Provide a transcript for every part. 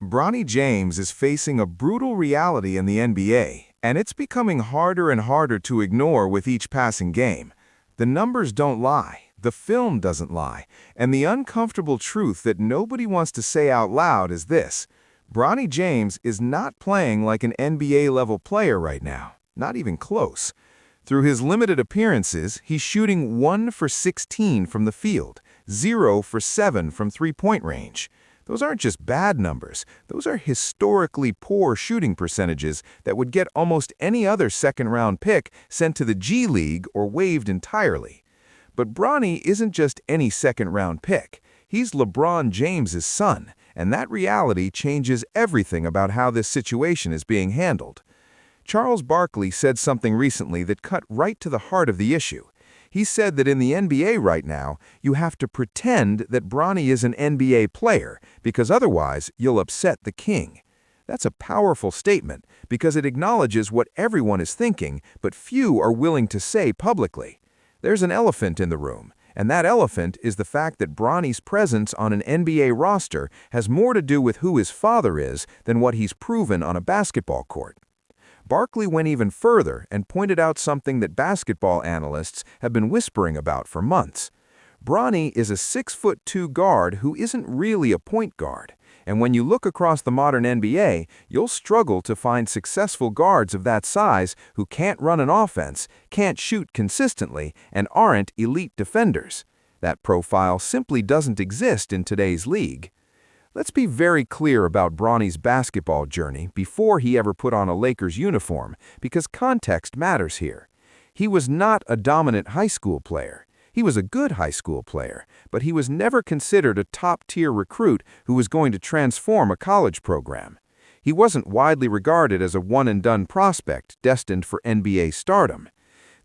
Bronny James is facing a brutal reality in the NBA, and it's becoming harder and harder to ignore with each passing game. The numbers don't lie, the film doesn't lie, and the uncomfortable truth that nobody wants to say out loud is this: Bronny James is not playing like an NBA-level player right now, not even close. Through his limited appearances, he's shooting 1 for 16 from the field, 0 for 7 from three-point range. Those aren't just bad numbers, those are historically poor shooting percentages that would get almost any other second-round pick sent to the G League or waived entirely. But Bronny isn't just any second-round pick. He's LeBron James's son, and that reality changes everything about how this situation is being handled. Charles Barkley said something recently that cut right to the heart of the issue. He said that in the NBA right now, you have to pretend that Bronny is an NBA player, because otherwise you'll upset the king. That's a powerful statement, because it acknowledges what everyone is thinking, but few are willing to say publicly. There's an elephant in the room, and that elephant is the fact that Bronny's presence on an NBA roster has more to do with who his father is than what he's proven on a basketball court. Barkley went even further and pointed out something that basketball analysts have been whispering about for months. Bronny is a 6'2" guard who isn't really a point guard, and when you look across the modern NBA, you'll struggle to find successful guards of that size who can't run an offense, can't shoot consistently, and aren't elite defenders. That profile simply doesn't exist in today's league. Let's be very clear about Bronny's basketball journey before he ever put on a Lakers uniform, because context matters here. He was not a dominant high school player. He was a good high school player, but he was never considered a top-tier recruit who was going to transform a college program. He wasn't widely regarded as a one-and-done prospect destined for NBA stardom.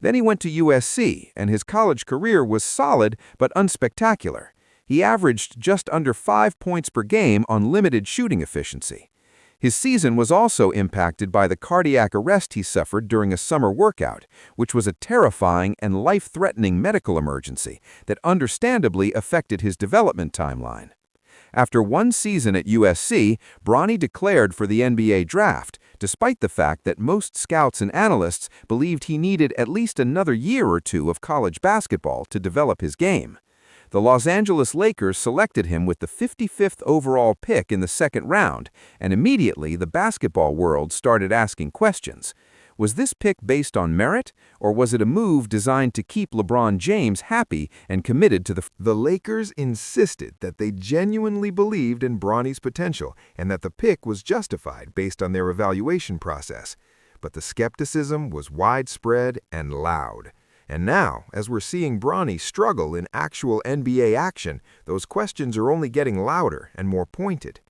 Then he went to USC, and his college career was solid but unspectacular. He averaged just under 5 points per game on limited shooting efficiency. His season was also impacted by the cardiac arrest he suffered during a summer workout, which was a terrifying and life-threatening medical emergency that understandably affected his development timeline. After one season at USC, Bronny declared for the NBA draft, despite the fact that most scouts and analysts believed he needed at least another year or two of college basketball to develop his game. The Los Angeles Lakers selected him with the 55th overall pick in the second round, and immediately the basketball world started asking questions. Was this pick based on merit, or was it a move designed to keep LeBron James happy and committed to the Lakers insisted that they genuinely believed in Bronny's potential and that the pick was justified based on their evaluation process. But the skepticism was widespread and loud. And now, as we're seeing Bronny struggle in actual NBA action, those questions are only getting louder and more pointed.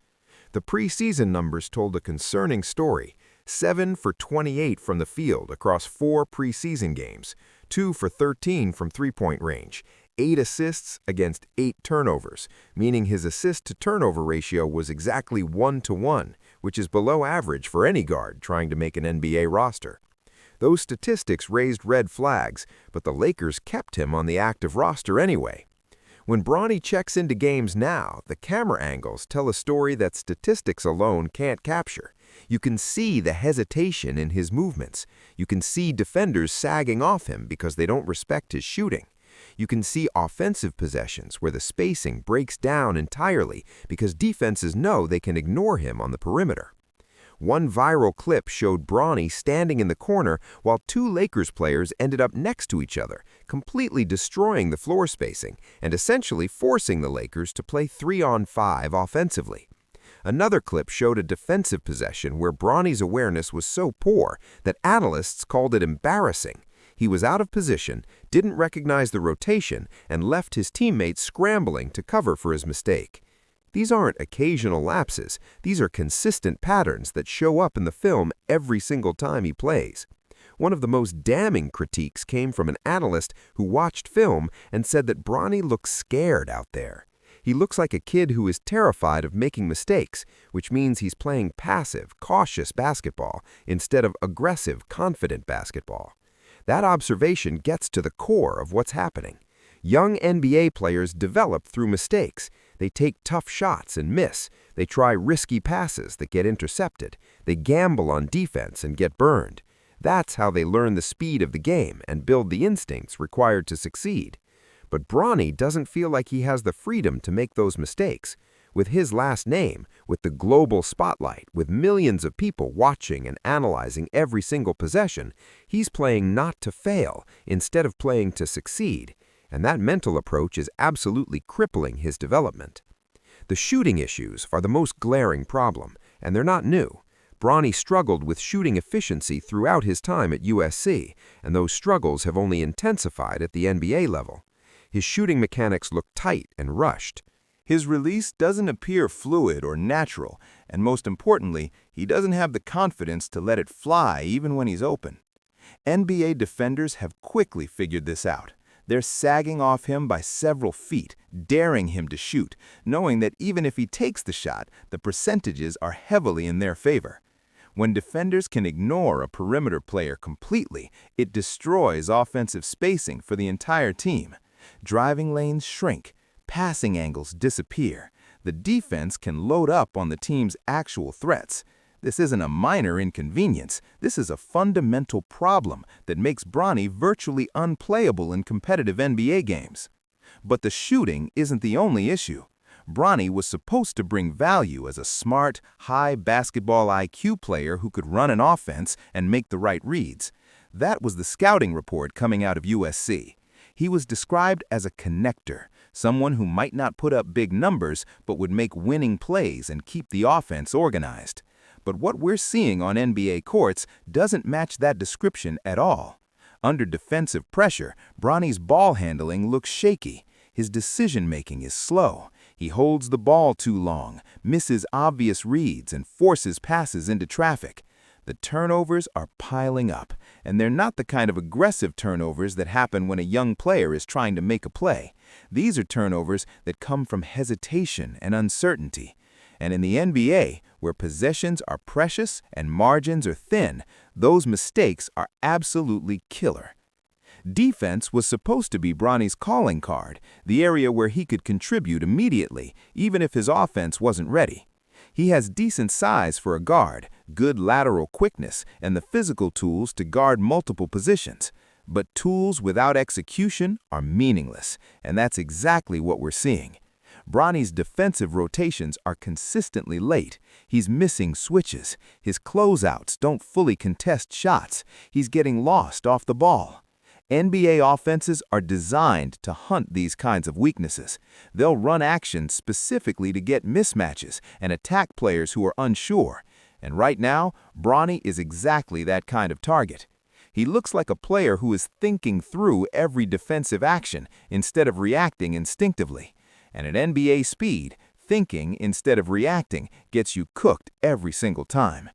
The preseason numbers told a concerning story: 7 for 28 from the field across 4 preseason games, 2 for 13 from three-point range, 8 assists against 8 turnovers, meaning his assist-to-turnover ratio was exactly 1-to-1, which is below average for any guard trying to make an NBA roster. Those statistics raised red flags, but the Lakers kept him on the active roster anyway. When Bronny checks into games now, the camera angles tell a story that statistics alone can't capture. You can see the hesitation in his movements. You can see defenders sagging off him because they don't respect his shooting. You can see offensive possessions where the spacing breaks down entirely because defenses know they can ignore him on the perimeter. One viral clip showed Bronny standing in the corner while 2 Lakers players ended up next to each other, completely destroying the floor spacing and essentially forcing the Lakers to play 3-on-5 offensively. Another clip showed a defensive possession where Bronny's awareness was so poor that analysts called it embarrassing. He was out of position, didn't recognize the rotation, and left his teammates scrambling to cover for his mistake. These aren't occasional lapses, these are consistent patterns that show up in the film every single time he plays. One of the most damning critiques came from an analyst who watched film and said that Bronny looks scared out there. He looks like a kid who is terrified of making mistakes, which means he's playing passive, cautious basketball instead of aggressive, confident basketball. That observation gets to the core of what's happening. Young NBA players develop through mistakes. They take tough shots and miss. They try risky passes that get intercepted. They gamble on defense and get burned. That's how they learn the speed of the game and build the instincts required to succeed. But Bronny doesn't feel like he has the freedom to make those mistakes. With his last name, with the global spotlight, with millions of people watching and analyzing every single possession, he's playing not to fail instead of playing to succeed. And that mental approach is absolutely crippling his development. The shooting issues are the most glaring problem, and they're not new. Bronny struggled with shooting efficiency throughout his time at USC, and those struggles have only intensified at the NBA level. His shooting mechanics look tight and rushed. His release doesn't appear fluid or natural, and most importantly, he doesn't have the confidence to let it fly even when he's open. NBA defenders have quickly figured this out. They're sagging off him by several feet, daring him to shoot, knowing that even if he takes the shot, the percentages are heavily in their favor. When defenders can ignore a perimeter player completely, it destroys offensive spacing for the entire team. Driving lanes shrink, passing angles disappear. The defense can load up on the team's actual threats. This isn't a minor inconvenience. This is a fundamental problem that makes Bronny virtually unplayable in competitive NBA games. But the shooting isn't the only issue. Bronny was supposed to bring value as a smart, high basketball IQ player who could run an offense and make the right reads. That was the scouting report coming out of USC. He was described as a connector, someone who might not put up big numbers but would make winning plays and keep the offense organized. But what we're seeing on NBA courts doesn't match that description at all. Under defensive pressure, Bronny's ball handling looks shaky. His decision-making is slow. He holds the ball too long, misses obvious reads, and forces passes into traffic. The turnovers are piling up, and they're not the kind of aggressive turnovers that happen when a young player is trying to make a play. These are turnovers that come from hesitation and uncertainty. And in the NBA, where possessions are precious and margins are thin, those mistakes are absolutely killer. Defense was supposed to be Bronny's calling card, the area where he could contribute immediately, even if his offense wasn't ready. He has decent size for a guard, good lateral quickness, and the physical tools to guard multiple positions. But tools without execution are meaningless, and that's exactly what we're seeing. Bronny's defensive rotations are consistently late. He's missing switches. His closeouts don't fully contest shots. He's getting lost off the ball. NBA offenses are designed to hunt these kinds of weaknesses. They'll run actions specifically to get mismatches and attack players who are unsure. And right now, Bronny is exactly that kind of target. He looks like a player who is thinking through every defensive action instead of reacting instinctively. And at NBA speed, thinking instead of reacting gets you cooked every single time.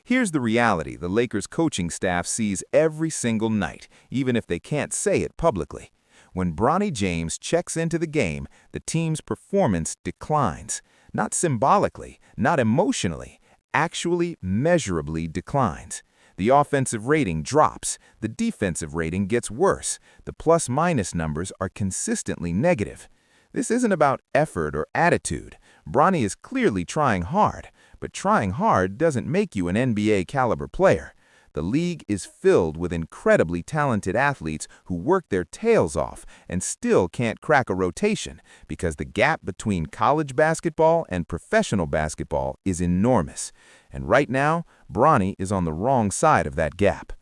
Here's the reality the Lakers coaching staff sees every single night, even if they can't say it publicly. When Bronny James checks into the game, the team's performance declines. Not symbolically, not emotionally, actually measurably declines. The offensive rating drops, the defensive rating gets worse, the plus-minus numbers are consistently negative. This isn't about effort or attitude. Bronny is clearly trying hard, but trying hard doesn't make you an NBA-caliber player. The league is filled with incredibly talented athletes who work their tails off and still can't crack a rotation because the gap between college basketball and professional basketball is enormous. And right now, Bronny is on the wrong side of that gap.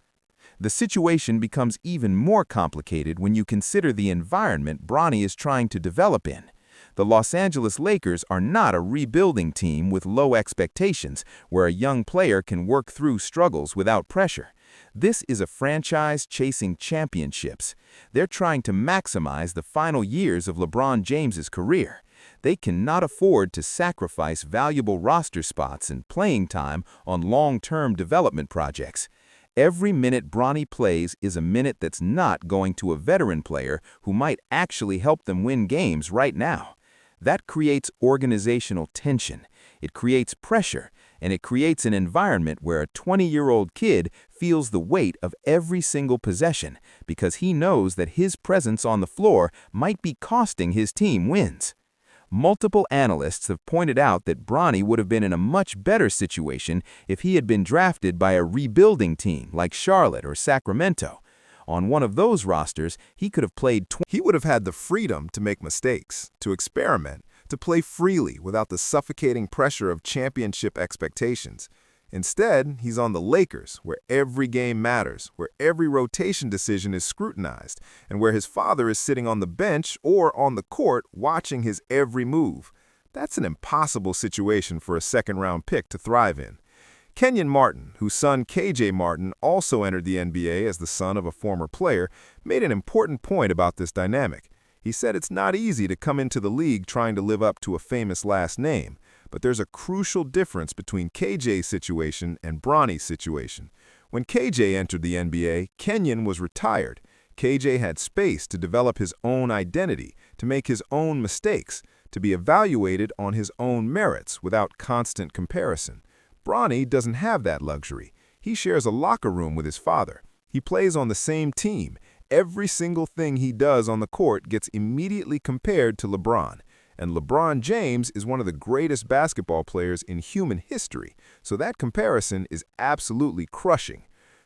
The situation becomes even more complicated when you consider the environment Bronny is trying to develop in. The Los Angeles Lakers are not a rebuilding team with low expectations where a young player can work through struggles without pressure. This is a franchise chasing championships. They're trying to maximize the final years of LeBron James's career. They cannot afford to sacrifice valuable roster spots and playing time on long-term development projects. Every minute Bronny plays is a minute that's not going to a veteran player who might actually help them win games right now. That creates organizational tension, it creates pressure, and it creates an environment where a 20-year-old kid feels the weight of every single possession because he knows that his presence on the floor might be costing his team wins. Multiple analysts have pointed out that Bronny would have been in a much better situation if he had been drafted by a rebuilding team like Charlotte or Sacramento. On one of those rosters, he could have played. He would have had the freedom to make mistakes, to experiment, to play freely without the suffocating pressure of championship expectations. Instead, he's on the Lakers, where every game matters, where every rotation decision is scrutinized, and where his father is sitting on the bench or on the court watching his every move. That's an impossible situation for a second-round pick to thrive in. Kenyon Martin, whose son KJ Martin also entered the NBA as the son of a former player, made an important point about this dynamic. He said it's not easy to come into the league trying to live up to a famous last name, but there's a crucial difference between KJ's situation and Bronny's situation. When KJ entered the NBA, Kenyon was retired. KJ had space to develop his own identity, to make his own mistakes, to be evaluated on his own merits without constant comparison. Bronny doesn't have that luxury. He shares a locker room with his father. He plays on the same team. Every single thing he does on the court gets immediately compared to LeBron. And LeBron James is one of the greatest basketball players in human history, so that comparison is absolutely crushing.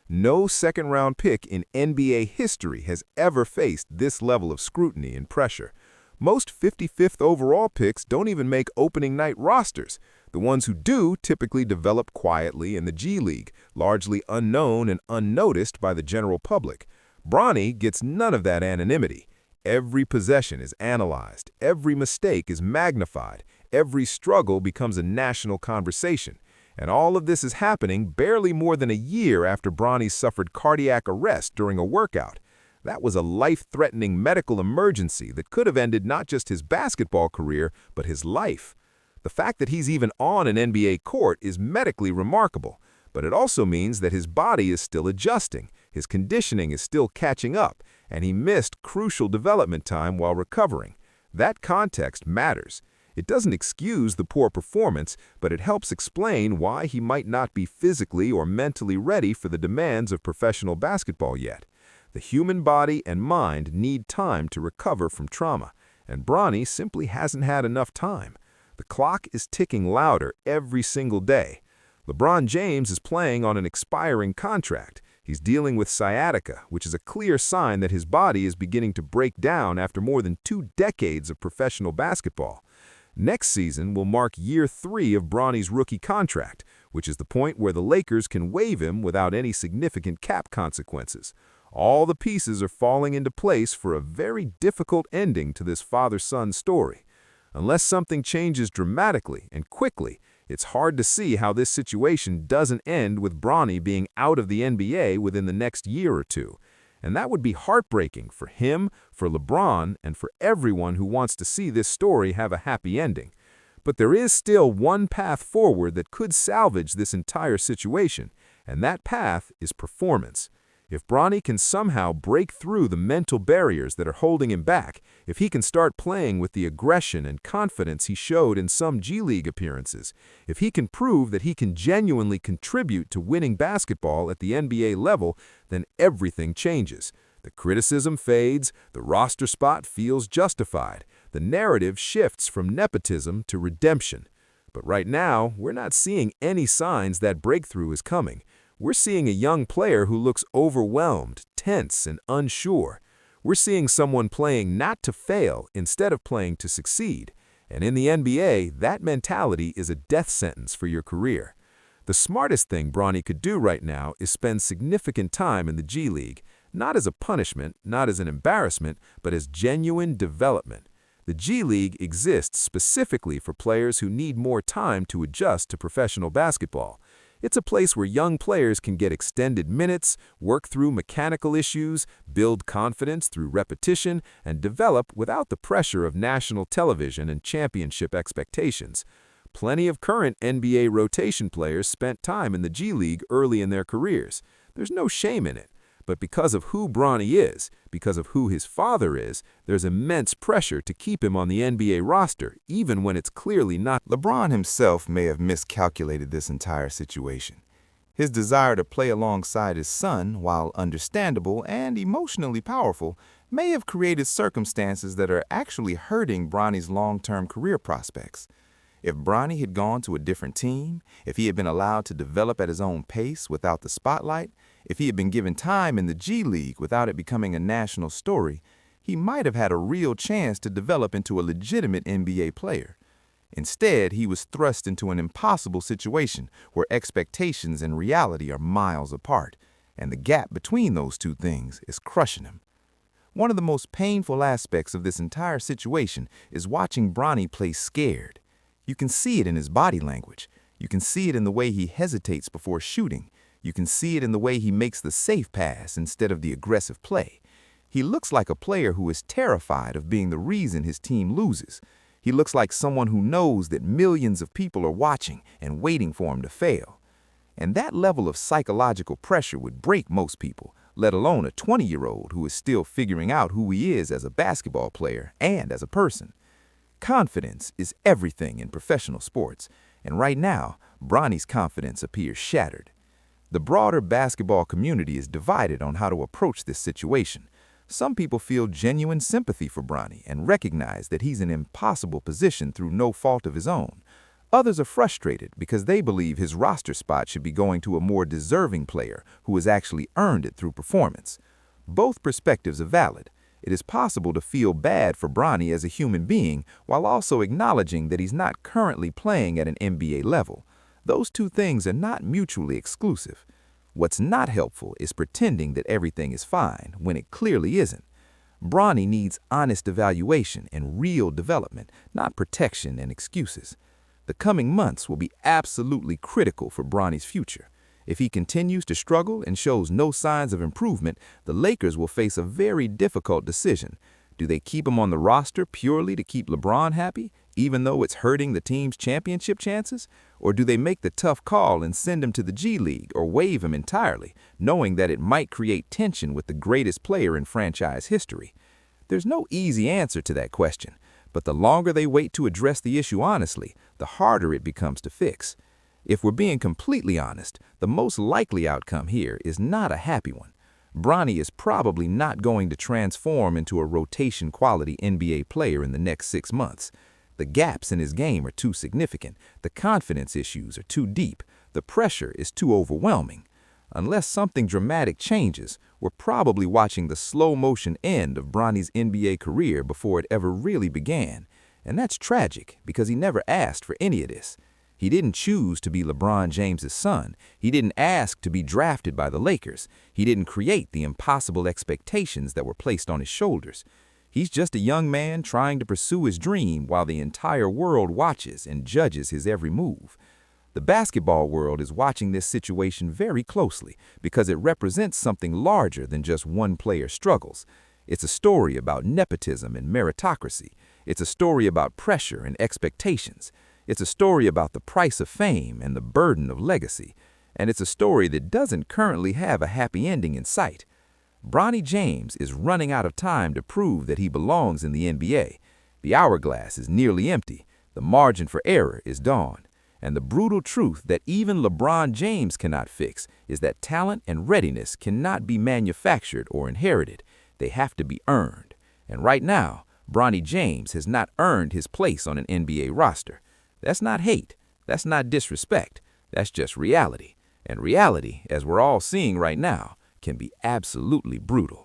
No second-round pick in NBA history has ever faced this level of scrutiny and pressure. Most 55th overall picks don't even make opening night rosters. The ones who do typically develop quietly in the G League, largely unknown and unnoticed by the general public. Bronny gets none of that anonymity. Every possession is analyzed, every mistake is magnified, every struggle becomes a national conversation. And all of this is happening barely more than a year after Bronny suffered cardiac arrest during a workout. That was a life-threatening medical emergency that could have ended not just his basketball career, but his life. The fact that he's even on an NBA court is medically remarkable, but it also means that his body is still adjusting, his conditioning is still catching up, and he missed crucial development time while recovering. That context matters. It doesn't excuse the poor performance, but it helps explain why he might not be physically or mentally ready for the demands of professional basketball yet. The human body and mind need time to recover from trauma, and Bronny simply hasn't had enough time. The clock is ticking louder every single day. LeBron James is playing on an expiring contract. He's dealing with sciatica, which is a clear sign that his body is beginning to break down after more than 2 decades of professional basketball. Next season will mark year 3 of Bronny's rookie contract, which is the point where the Lakers can waive him without any significant cap consequences. All the pieces are falling into place for a very difficult ending to this father-son story. Unless something changes dramatically and quickly, it's hard to see how this situation doesn't end with Bronny being out of the NBA within the next year or two. And that would be heartbreaking for him, for LeBron, and for everyone who wants to see this story have a happy ending. But there is still one path forward that could salvage this entire situation, and that path is performance. If Bronny can somehow break through the mental barriers that are holding him back, if he can start playing with the aggression and confidence he showed in some G League appearances, if he can prove that he can genuinely contribute to winning basketball at the NBA level, then everything changes. The criticism fades, the roster spot feels justified, the narrative shifts from nepotism to redemption. But right now, we're not seeing any signs that breakthrough is coming. We're seeing a young player who looks overwhelmed, tense, and unsure. We're seeing someone playing not to fail instead of playing to succeed. And in the NBA, that mentality is a death sentence for your career. The smartest thing Bronny could do right now is spend significant time in the G League, not as a punishment, not as an embarrassment, but as genuine development. The G League exists specifically for players who need more time to adjust to professional basketball. It's a place where young players can get extended minutes, work through mechanical issues, build confidence through repetition, and develop without the pressure of national television and championship expectations. Plenty of current NBA rotation players spent time in the G League early in their careers. There's no shame in it. But because of who Bronny is, because of who his father is, there's immense pressure to keep him on the NBA roster, even when it's clearly not. LeBron himself may have miscalculated this entire situation. His desire to play alongside his son, while understandable and emotionally powerful, may have created circumstances that are actually hurting Bronny's long-term career prospects. If Bronny had gone to a different team, if he had been allowed to develop at his own pace without the spotlight, if he had been given time in the G League without it becoming a national story, he might have had a real chance to develop into a legitimate NBA player. Instead, he was thrust into an impossible situation where expectations and reality are miles apart, and the gap between those two things is crushing him. One of the most painful aspects of this entire situation is watching Bronny play scared. You can see it in his body language. You can see it in the way he hesitates before shooting. You can see it in the way he makes the safe pass instead of the aggressive play. He looks like a player who is terrified of being the reason his team loses. He looks like someone who knows that millions of people are watching and waiting for him to fail. And that level of psychological pressure would break most people, let alone a 20-year-old who is still figuring out who he is as a basketball player and as a person. Confidence is everything in professional sports, and right now, Bronny's confidence appears shattered. The broader basketball community is divided on how to approach this situation. Some people feel genuine sympathy for Bronny and recognize that he's in an impossible position through no fault of his own. Others are frustrated because they believe his roster spot should be going to a more deserving player who has actually earned it through performance. Both perspectives are valid. It is possible to feel bad for Bronny as a human being while also acknowledging that he's not currently playing at an NBA level. Those two things are not mutually exclusive. What's not helpful is pretending that everything is fine when it clearly isn't. Bronny needs honest evaluation and real development, not protection and excuses. The coming months will be absolutely critical for Bronny's future. If he continues to struggle and shows no signs of improvement, the Lakers will face a very difficult decision. Do they keep him on the roster purely to keep LeBron happy, even though it's hurting the team's championship chances? Or do they make the tough call and send him to the G League or waive him entirely, knowing that it might create tension with the greatest player in franchise history? There's no easy answer to that question, but the longer they wait to address the issue honestly, the harder it becomes to fix. If we're being completely honest, the most likely outcome here is not a happy one. Bronny is probably not going to transform into a rotation-quality NBA player in the next 6 months. The gaps in his game are too significant, the confidence issues are too deep, the pressure is too overwhelming. Unless something dramatic changes, we're probably watching the slow-motion end of Bronny's NBA career before it ever really began. And that's tragic because he never asked for any of this. He didn't choose to be LeBron James' son. He didn't ask to be drafted by the Lakers. He didn't create the impossible expectations that were placed on his shoulders. He's just a young man trying to pursue his dream while the entire world watches and judges his every move. The basketball world is watching this situation very closely because it represents something larger than just one player's struggles. It's a story about nepotism and meritocracy. It's a story about pressure and expectations. It's a story about the price of fame and the burden of legacy. And it's a story that doesn't currently have a happy ending in sight. Bronny James is running out of time to prove that he belongs in the NBA. The hourglass is nearly empty. The margin for error is gone. And the brutal truth that even LeBron James cannot fix is that talent and readiness cannot be manufactured or inherited. They have to be earned. And right now, Bronny James has not earned his place on an NBA roster. That's not hate. That's not disrespect. That's just reality. And reality, as we're all seeing right now, can be absolutely brutal.